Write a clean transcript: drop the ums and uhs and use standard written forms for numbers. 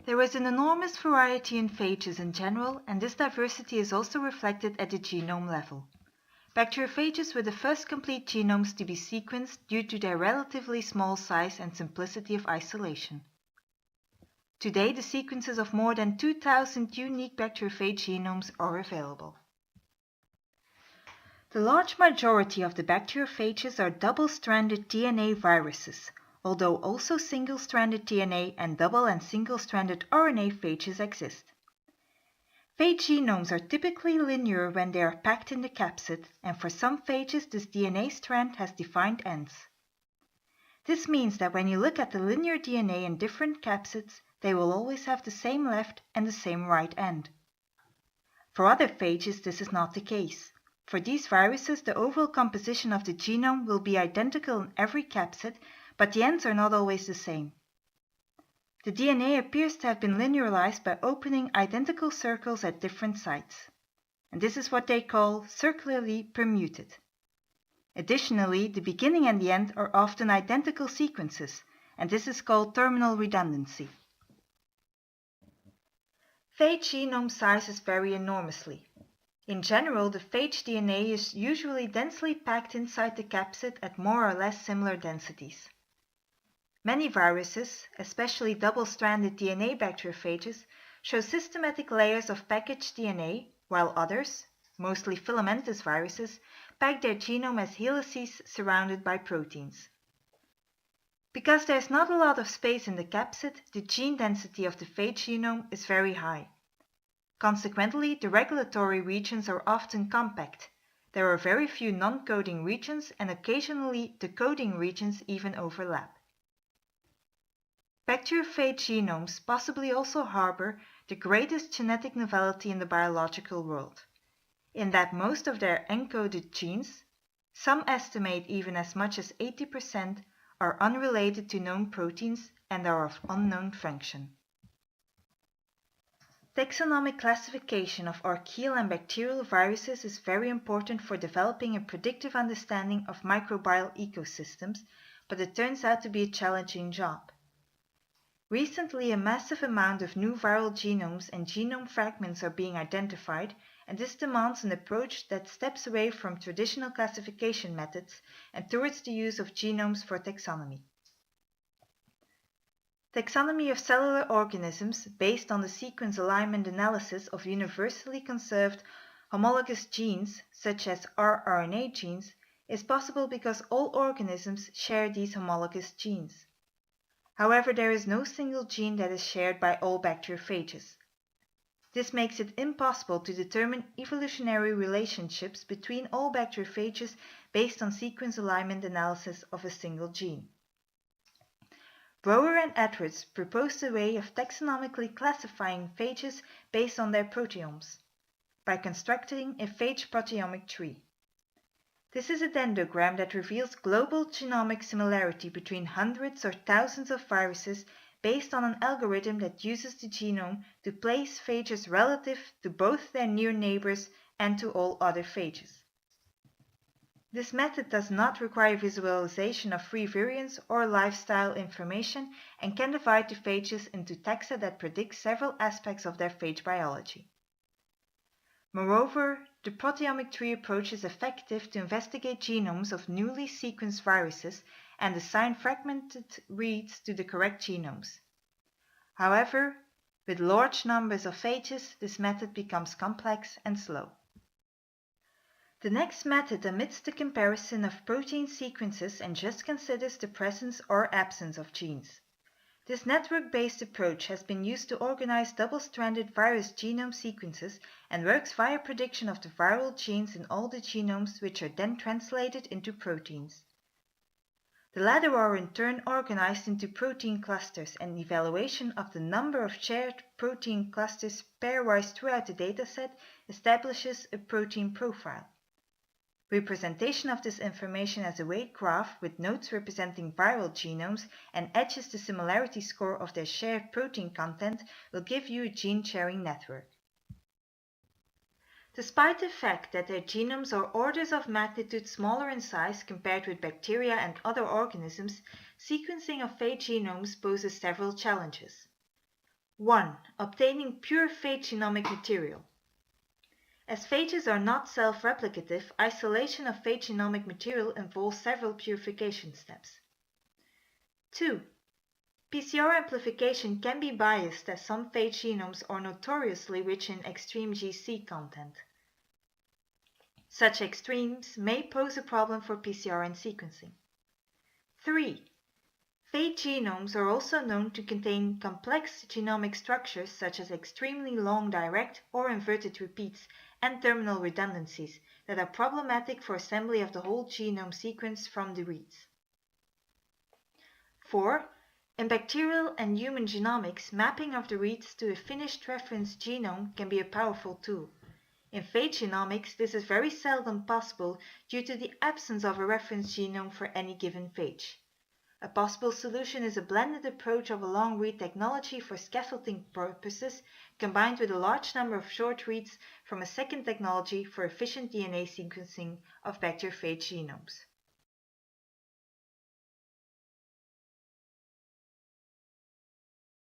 There is an enormous variety in phages in general, and this diversity is also reflected at the genome level. Bacteriophages were the first complete genomes to be sequenced due to their relatively small size and simplicity of isolation. Today, the sequences of more than 2,000 unique bacteriophage genomes are available. The large majority of the bacteriophages are double-stranded DNA viruses, although also single-stranded DNA and double and single-stranded RNA phages exist. Phage genomes are typically linear when they are packed in the capsid, and for some phages this DNA strand has defined ends. This means that when you look at the linear DNA in different capsids, they will always have the same left and the same right end. For other phages this is not the case. For these viruses, the overall composition of the genome will be identical in every capsid, but the ends are not always the same. The DNA appears to have been linearized by opening identical circles at different sites, and this is what they call circularly permuted. Additionally, the beginning and the end are often identical sequences, and this is called terminal redundancy. Phage genome sizes vary enormously. In general, the phage DNA is usually densely packed inside the capsid at more or less similar densities. Many viruses, especially double-stranded DNA bacteriophages, show systematic layers of packaged DNA, while others, mostly filamentous viruses, pack their genome as helices surrounded by proteins. Because there is not a lot of space in the capsid, the gene density of the phage genome is very high. Consequently, the regulatory regions are often compact. There are very few non-coding regions, and occasionally the coding regions even overlap. Bacteriophage genomes possibly also harbor the greatest genetic novelty in the biological world, in that most of their encoded genes, some estimate even as much as 80%, are unrelated to known proteins and are of unknown function. Taxonomic classification of archaeal and bacterial viruses is very important for developing a predictive understanding of microbial ecosystems, but it turns out to be a challenging job. Recently, a massive amount of new viral genomes and genome fragments are being identified, and this demands an approach that steps away from traditional classification methods and towards the use of genomes for taxonomy. Taxonomy of cellular organisms based on the sequence alignment analysis of universally conserved homologous genes, such as rRNA genes, is possible because all organisms share these homologous genes. However, there is no single gene that is shared by all bacteriophages. This makes it impossible to determine evolutionary relationships between all bacteriophages based on sequence alignment analysis of a single gene. Brower and Edwards proposed a way of taxonomically classifying phages based on their proteomes, by constructing a phage proteomic tree. This is a dendrogram that reveals global genomic similarity between hundreds or thousands of viruses based on an algorithm that uses the genome to place phages relative to both their near neighbors and to all other phages. This method does not require visualization of free variants or lifestyle information and can divide the phages into taxa that predict several aspects of their phage biology. Moreover, the proteomic tree approach is effective to investigate genomes of newly sequenced viruses and assign fragmented reads to the correct genomes. However, with large numbers of phages, this method becomes complex and slow. The next method omits the comparison of protein sequences and just considers the presence or absence of genes. This network-based approach has been used to organize double-stranded virus genome sequences and works via prediction of the viral genes in all the genomes, which are then translated into proteins. The latter are in turn organized into protein clusters, and evaluation of the number of shared protein clusters pairwise throughout the dataset establishes a protein profile. Representation of this information as a weight graph with nodes representing viral genomes and edges the similarity score of their shared protein content will give you a gene-sharing network. Despite the fact that their genomes are orders of magnitude smaller in size compared with bacteria and other organisms, sequencing of phage genomes poses several challenges. 1. Obtaining pure phage genomic material. As phages are not self-replicative, isolation of phage genomic material involves several purification steps. 2. PCR amplification can be biased as some phage genomes are notoriously rich in extreme GC content. Such extremes may pose a problem for PCR and sequencing. 3. Phage genomes are also known to contain complex genomic structures such as extremely long direct or inverted repeats and terminal redundancies that are problematic for assembly of the whole genome sequence from the reads. 4. In bacterial and human genomics, mapping of the reads to a finished reference genome can be a powerful tool. In phage genomics, this is very seldom possible due to the absence of a reference genome for any given phage. A possible solution is a blended approach of a long read technology for scaffolding purposes combined with a large number of short reads from a second technology for efficient DNA sequencing of bacteriophage genomes.